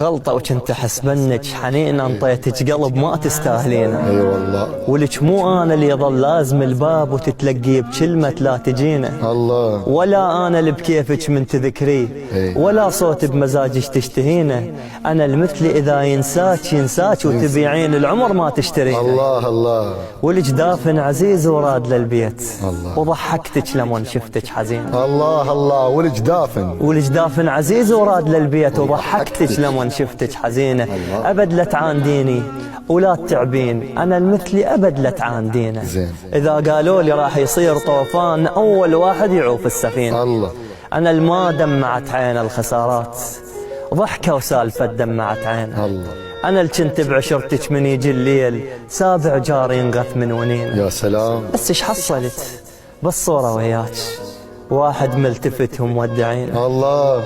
غلطة وكنت احسبنك حنين انطيتك قلب ما تستاهلينه. اي والله. ولك مو انا اللي يظل لازم الباب وتتلقي بكلمة لا تجينه. الله. ولا انا اللي بكيفك من تذكريه، ولا صوت بمزاجك تشتهينه. انا المثلي اذا ينساك وتبيعين العمر ما تشترينه. الله الله. ولك دافن عزيز وراد للبيت، الله. وضحكتك لما شفتك حزينه. الله الله. ولك دافن عزيز وراد للبيت، وضحكتك لما شفتك حزينه. ابد لا تعانديني ولا تتعبين، انا المثلي ابد لا تعاندينه. اذا قالوا لي راح يصير طوفان اول واحد يعوف السفينه. الله. انا الما دمعت عين الخسارات، ضحكه وسالفه دمعت عينه. الله. انا اللي كنت بعشرتك من يجي الليل، سابع جار ينغث من ونينه. يا سلام. بس ايش حصلت بالصوره وياك، واحد ملتفت ومودعين. الله.